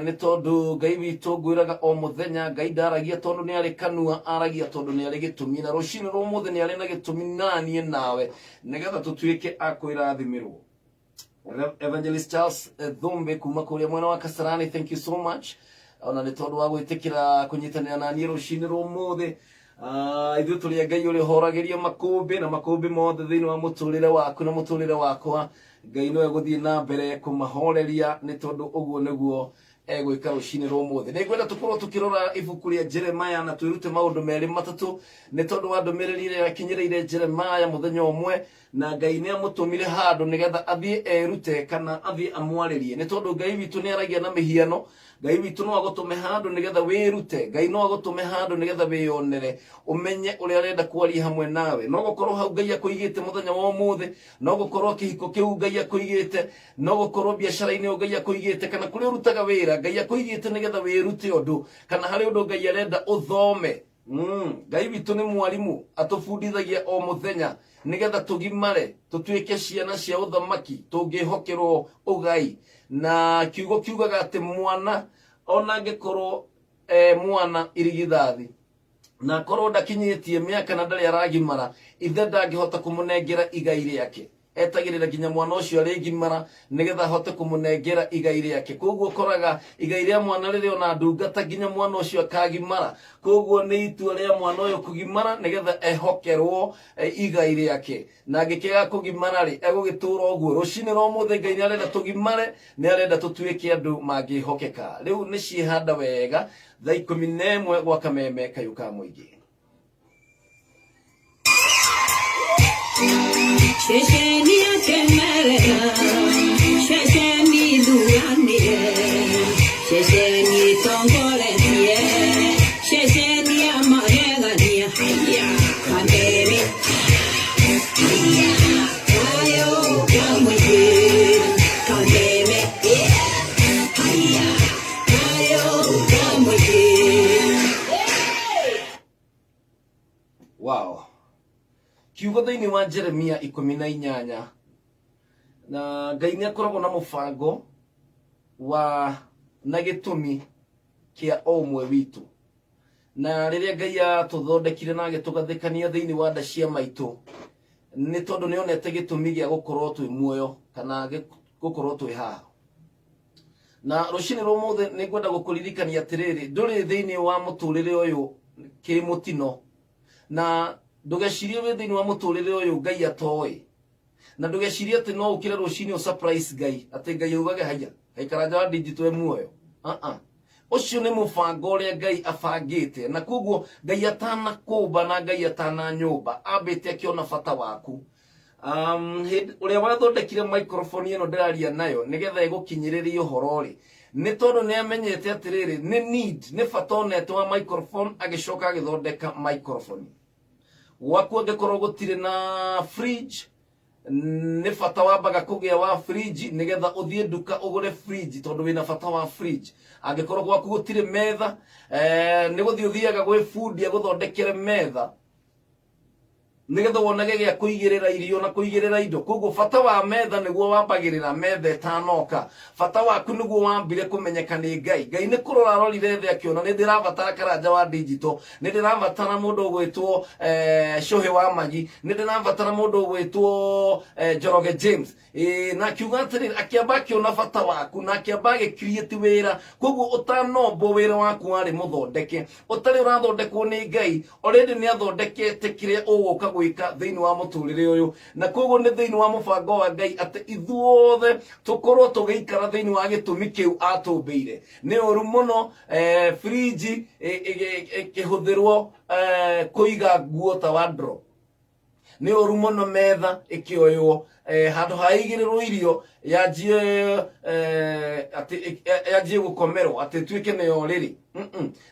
nĩ tondũ Ngai witũ ngwĩraga o mũthenya Ngai ndaragia tondũ nĩ arĩ kanua, aragia tondũ nĩ arĩ gĩtũmi, na rũciinĩ rwa ũmũthĩ nĩ arĩ na gĩtũmi na niĩ nawe nĩgetha tũtuĩke a kwĩrathimirwo. Evangelist Charles Thumbe kuma kũrĩa mwena wa Kasarani, thank you so much ona nĩ tondũ wa gwĩtĩkĩra kũnyitanĩra na niĩ rũciinĩ rwa ũmũthĩ. Ithuĩ tũrĩ Ngai ũrĩa ũhoragĩria makũmbĩ na makũmbĩ mothe thĩinĩ wa mũtũrĩre waku na mũtũrĩre wakwa. Ngai no egũthiĩ na mbere kũmahoreria nĩ tondũ ũguo nĩguo egwĩka rũciinĩ rwa ũmũthĩ. Nĩ ngwenda tũkorwo tũkĩrora ibuku rĩa Jeremiah na twĩrute maũndũ merĩ matatũ nĩ tondũ wa ndũmĩrĩri ĩrĩa yakinyĩrĩire Jeremiah mũthenya ũmwe, na Ngai nĩ amũtũmire handũ nĩgetha athiĩ erute kana athiĩ amwarĩrie, nĩ tondũ Ngai witũ nĩ aragia na mĩhiano. Ngai witũ no agũtũme handũ nĩgetha wĩrute, Ngai no agũtũme handũ nĩgetha wĩyonere, ũmenye ũrĩa arenda kwaria hamwe nawe. No gũkorwo hau Ngai akũigĩte mũthenya wa ũmũthĩ, no gũkorwo kĩhiko kĩu Ngai akũigĩte, no gũkorwo biacara-inĩ ĩyo Ngai akũigĩte, kana kũrĩa ũrutaga wĩra Ngai akũigĩte nĩgetha wĩrute ũndũ, kana harĩ ũndũ Ngai arenda ũthome. Ngai witũ nĩ mwarimũ, atũbundithagia o mũthenya nĩgetha tũgimare, tũtuĩke ciana cia ũthamaki, tũngĩhokerwo ũgai. Na kiugo kiugaga atĩ mwana ona angĩkorwo mwana irigithathi na korwo ndakinyĩtie mĩaka na ndarĩ aragimara, ithe ndangĩhota kũmũnengera igai rĩake, etagĩrĩra nginya mwana ũcio arĩgimara nĩgetha ahote kũmũnengera igai rĩake. Koguo ũkoraga igai rĩa mwana rĩrĩ ona ndungata nginya mwana ũcio akagimara. Koguo nĩ itua rĩa mwana ũyũ kũgimara nĩgetha ehokerwo igai rĩake, na angĩkĩaga kũgimara rĩ egũgĩtũra ũguo. Rũciinĩ rwa ũmũthĩ Ngai nĩ arenda tũgimare, nĩ arenda tũtuĩke andũ mangĩhokeka. Rĩu nĩ ciĩhanda wega thaa 11 gwa Kameme kayũ ka mũingĩ. Shesheni akemerera, shesheni duanie, shesheni tongoretie, shesheni amaregania, haya, Kameme, ayo, kamwe, Kameme, haya, ayo, kamwe. Wow. Kiugo thĩinĩ wa Jeremia 18 na Ngai nĩ akoragwo na mũbango wa na gĩtũmi kĩa o ũmwe witũ, na rĩrĩa Ngai atũthondekire na agĩtũgathĩkania thĩinĩ wa nda cia maitũ nĩ tondũ nĩ onete gĩtũmi gĩa gũkorwo twĩ muoyo kana gũkorwo twĩ haha. Na rũciinĩ rwa ũmũthĩ nĩ ngwenda gũkũririkania atĩrĩrĩ, ndũrĩ thĩinĩ wa mũtũrĩre ũyũ kĩmũtino, na ndũgecirie wĩ thĩinĩ wa mũtũrĩre ũyũ Ngai atoĩ, na ndũgecirie atĩ no ũkĩre rũciinĩ surprise Ngai atĩ Ngai augage haya aikara nja wa digital muoyo. Ũcio nĩ mũbango ũrĩa Ngai abangĩte, na koguo Ngai atanakũmba na Ngai atananyũmba ambĩte akĩona bata waku. Ũrĩa wathondekire microphone ĩno ndĩraria nayo nĩgetha ĩgũkinyĩrĩrie ũhoro rĩ, nĩ tondũ nĩ amenyete atĩrĩrĩ nĩ need, nĩ bata onete wa microphone, agĩcoka agĩthondeka microphone. Gwaku angĩkorwo gũtirĩ na fridge, nĩ bata wambaga kũgĩa wa fridge nĩgetha ũthiĩ nduka ũgũre fridge tondũ wĩna bata wa fridge. Angĩkorwo gwaku gũtirĩ metha, nĩ gũthiĩ ũthiaga gwĩ fundi agũthondekere metha nĩgetha wonage gĩa kũigĩrĩra irio na kũigĩrĩra indo. Koguo bata wa metha nĩguo wambagĩrĩra metha ĩtanoka. Bata waku nĩguo wambire kũmenyeka nĩ Ngai. Ngai nĩ kũrora arorire thĩ akĩona nĩ ndĩrabatara karanja wa digital, nĩ ndĩrabatara mũndũ ũgwĩtwo Cohĩ wa Magi, nĩ ndĩrabatara mũndũ ũgwĩtwo Njoroge James. Na akiuga atĩrĩrĩ, akĩamba akĩona bata waku na akĩamba agĩcreate wĩra. Koguo ũtanombwo wĩra waku warĩ mũthondeke, ũtarĩ ũrathondekwo nĩ Ngai, already nĩ athondekete kĩrĩa ũgũka gwĩka thĩinĩ wa mũtũrĩre ũyũ. Na koguo nĩ thĩinĩ wa mũbango wa Ngai atĩ ithuothe tũkorwo tũgĩikara thĩinĩ wa gĩtũmi kĩu atũmbĩire. Nĩ ũru mũno fridge ĩkĩhũthĩrwo kũiga nguo ta wardrobe. Nĩ ũru mũno metha ĩkĩoywo handũ ha igĩrĩrwo irio yanjie gũkomerwo atĩ tuĩke nĩyo rĩrĩ.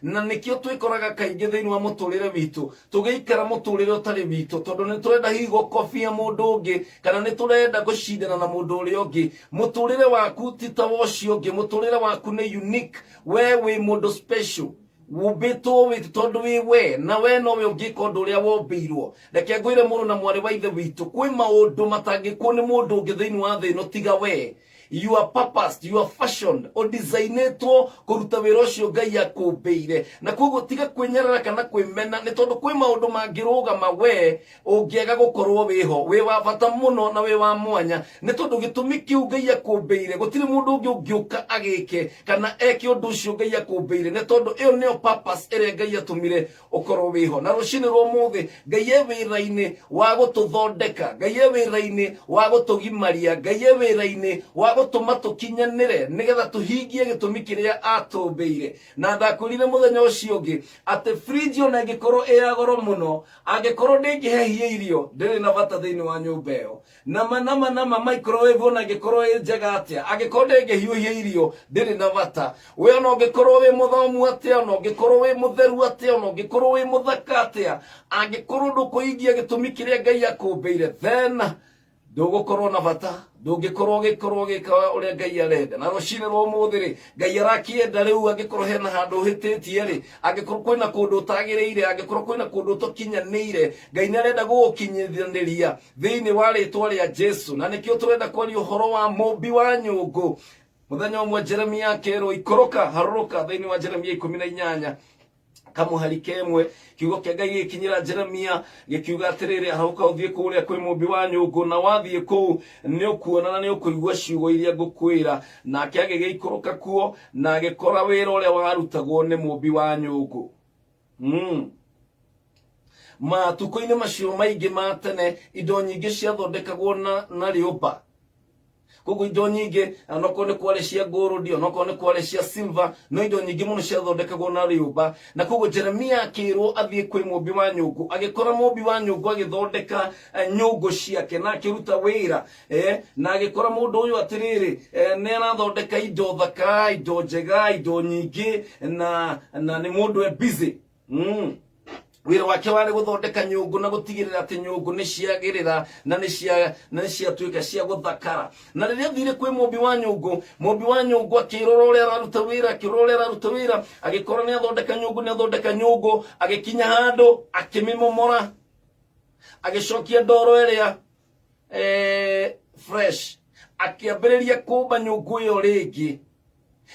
Na nĩkĩo twĩkoraga kaingĩ thĩinĩ wa mũtũrĩre witũ tũgĩikara mũtũrĩre ũtarĩ witũ tondũ nĩ tũrenda hihi gũkobia mũndũ ũngĩ kana nĩ tũrenda gũcindana na mũndũ ũrĩa ũngĩ. Mũtũrĩre waku ti ta ũcio ũngĩ, mũtũrĩre waku nĩ unique. We wĩ mũndũ special, wumbĩtwo wĩ tondũ wĩ we, na we nowe ũngĩka ũndũ ũrĩa wombĩirwo. Reke ngwĩre mũrũ na mwarĩ wa ithe witũ, kwĩ maũndũ matangĩkwo nĩ mũndũ ũngĩ thĩinĩ wa thĩ ĩno tiga we. you are purposed, you are fashioned, o designetwo kuruta wira ucio Ngai akumbeire. Na koguo tiga kwenyerera kana kwimena ni tondu kwi maundu mangirugama we ungiega gukorwo wiho wi wa bata muno na wi wa mwanya ni tondu gitumi kiu Ngai akumbeire gutiri mundu ungi ungiuka agike kana eke undu ucio Ngai akumbeire ni tondu iyo niyo purpose ire Ngai atumire ukorwo wiho. Na rucini rwo muthi Ngai e wira-ini wa gututhondeka, Ngai e wira-ini wa gutugimaria, Ngai e wira-ini wa gutuma tukinyanire nigetha tuhingie gitumi kiria atumbeire. Na ndakurire muthenya ucio ungi ati fridge ona ngikorwo ya goro muno angikorwo ndingihehia irio ndiri na bata thiini wa nyumba iyo. Nama microwave ona ngikorwo njega atia angikorwo ndingihiuhia irio ndiri na bata. We ona ngikorwo wi muthomu atia ona ngikorwo wi mutheru atia ona ngikorwo wi muthaka atia angikorwo ndukuingia gitumi kiria Ngai akumbeire then ndugukorwo na bata ndungikorwo gika uria Ngai arenda. Na rucini rwo muthi ri Ngai arakienda riu angikorwo hena handu hititie ri angikorwo kwina kundu utagiriire angikorwo kwina kundu tukinyanire Ngai ni arenda gugukinyithaniria thiini wa ritwa ria Jesu. Na nikio turenda kwaria uhoro wa mumbi wa nyungu. Muthenya umwe Jeremia akerwo ikoroka haruruka thiini wa Jeremia 18 kamuhari kemwe kiugo kia Ngai gikinyira Jeremia gikiuga atiriri haruka uthie kuria kwi mumbi wa nyungu na wathie kuu ni ukuona na ni ukuigua ciugo iria ngukwira. Nake agigikoroka kuo na agikora wira uria warutagwo ni mumbi wa nyungu. Matuko-ini macio maingi ma tene indo nyingi ciathondekagwo na riumba. Koguo indo nyingi onoko ni kware cia gold onoko ni kware cia silver no indo nyingi muno ciathondekagwo na riumba. Na koguo Jeremia akirwo athie kwi mumbi wa nyungu agikora mumbi wa nyungu agithondeka nyungu ciake na akiruta wira na agikora mundu uyu atiriri ni arathondeka indo thaka indo njega indo nyingi na ni mundu busy. Wira wake wari guthondeka nyungu na gutigirira ati nyungu ni ciagirira na ni ciatuika cia guthakara. Na riria thire kwi mumbi wa nyungu akirora uria araruta wira agikora ni athondeka nyungu agikinya handu akimimomora agicokia ndoro iria fresh akiambiriria kumba nyungu iyo ringi.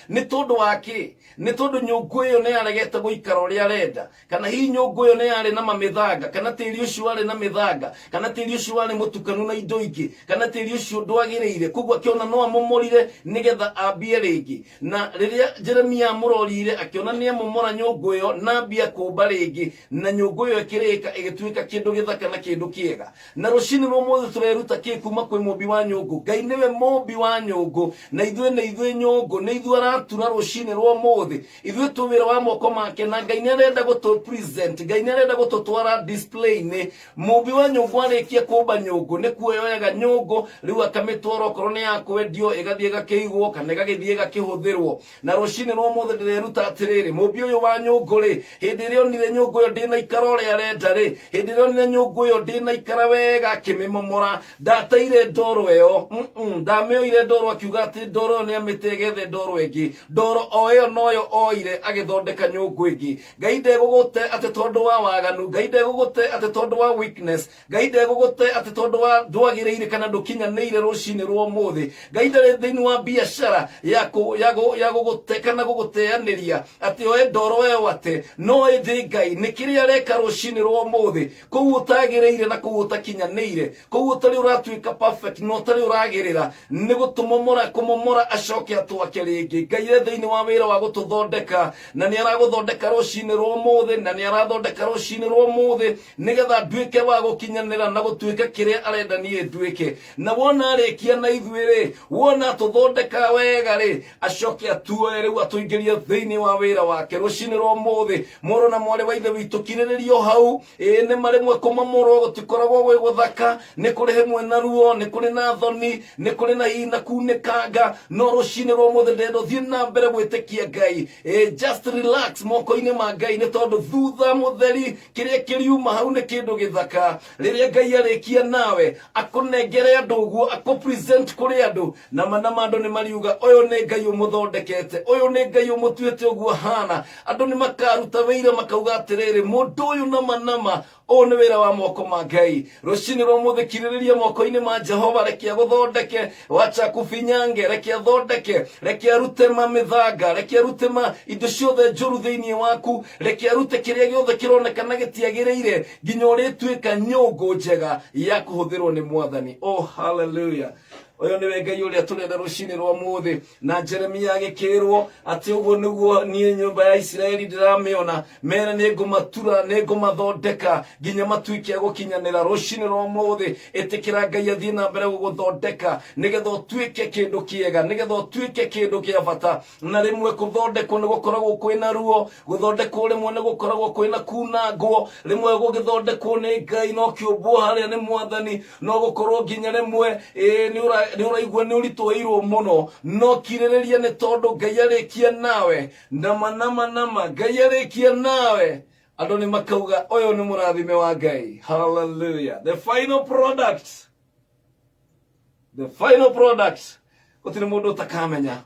Ni tondu wake ni tondu nyungu iyo ni aregete guikara uria arenda kana hi nyungu iyo ni ari na mamithanga kana tiri ucio ari na mithanga kana tiri ucio ari mutukanu na indo ingi kana tiri ucio ndwagiriire. Koguo akiona no amomorire nigetha ambie ringi. Na riria Jeremia amurorire akiona ni amomora nyungu iyo na ambia kumba ringi na nyungu iyo ikirika igituika kindu githaka na kindu kiega. Na rucini rwo muthi tureruta ki kuma kwi mumbi wa nyungu. Ngai niwe mumbi wa nyungu na ithuĩ nyungu ni ithuĩ aratura rucini rwo muthi ithuĩ tu wira wa moko make. Na Ngai ni arenda gutu present Ngai ni arenda gututwara display ni mumbi wa nyungu arikia kumba nyungu ni kuoyaga nyungu riu akamitwara okorwo ni ya kwendio igathie gakiigwo kana igagithie gakihuthirwo. Na rucini rwo muthi ndireruta atiriri mumbi uyu wa nyungu ri hindi iria onire nyungu iyo ndina ikara uria arenda ri hindi iria onire nyungu iyo ndina ikara wega akimimomora ndataire ndoro iyo ndamioire ndoro akiuga ati ndoro ni amitegethe ndoro ingi ndoro o iyo noyo oire agithondeka nyungu ingi. Ngai ndegugute ati tondu wa waganu Ngai ndegugute ati tondu wa weakness Ngai ndegugute ati tondu wa ndwagiriire kana ndukinyanire rucini rwo muthi. Ngai ndari thiini wa biashara ya gugute kana guguteaniria ati oe ndoro iyo ati no ithi Ngai ni kiria areka rucini rwo muthi kuu utagiriire na kuu utakinyanire kuu utari uratuika perfect no utari uragirira ni gutumomora kumomora acoke atwake ringi. Ngai e thiini wa wira wa gututhondeka na ni araguthondeka rucini rwo muthi na ni arathondeka rucini rwo muthi nigetha nduike wa gukinyanira na gutuika kiria arenda nie nduike. Na wona arikia na ithuĩ ri wona tuthondeka wega ri acoke atuoe riu atuingirie thiini wa wira wake rucini rwo muthi. Moro na mwari wa ithe witu kiriririo hau ni marimwe kumamorwo gutikoragwo gwi guthaka ni kuri himwe na ruo ni kuri na thoni ni kuri na ina kunikanga no rucini rwo muthi ndendo thie na mbere gwitikia Ngai. Just relax moko-ini ma Ngai, ni tondu thutha mutheri kiria kiriuma hau ni kindu githaka. Riria Ngai arikia nawe akunengere andu guo, akupresent kuri andu, na andu ni mariuga uyu ni Ngai umuthondekete, uyu ni Ngai umutuite uguo hana. Andu ni makaruta wira makauga atiriri, mundu uyu nama o ni wira wa moko ma Ngai. Rucini rwa muthe kiririria moko-ini ma Jehova, rekia guthondeke, wacha kufinyange, rekia thondeke, rekia rute mamithanga, rekia rute indo ciothe njuru thiini waku, rekia rute kiria giothe kironekana gitiagiriire, nginya urituika nyungu njega ya kuhuthirwo ni Mwathani. Oh, hallelujah. Oyo niwe Ngai uria turenda rucini rwa muthi. Na Jeremia agikirwo ati uguo niguo nie nyumba ya Israeli ndiramiona, mena ningumatura, ningumathondeka nginya matuike gukinyanira. Rucini rwa muthi itikira Ngai athie na mbere guguthondeka, nigetha utuike kindu kiega, nigetha utuike kindu kia bata. Na rimwe kuthondekwo ni gukoragwo kwina ruo, guthondekwo rimwe ni gukoragwo kwina kunangwo, rimwe gugithondekwo ni Ngai no kiumbu haria ni Mwathani, no gukorwo nginya rimwe ni uraigua ni urituirwo muno, no kiririria ni tondu Ngai arikia nawe. Nama Ngai arikia nawe, andu ni makauga uyu ni murathime wa Ngai. Hallelujah. The final product gutire mundu utakamenya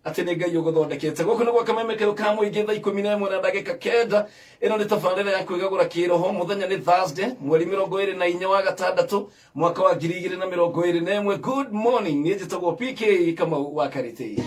ati ni Ngai uguthondekete. Guku ni gwa kamemekero ka muingi thaa 11 na ndagika 9. Ino ni tabarira ya kwigagura kiroho. Muthenya ni Thursday, mweri 24 wa gatandatũ, mwaka wa 2021. Good morning. Ni njitagwo PK Kamau wa Kariti.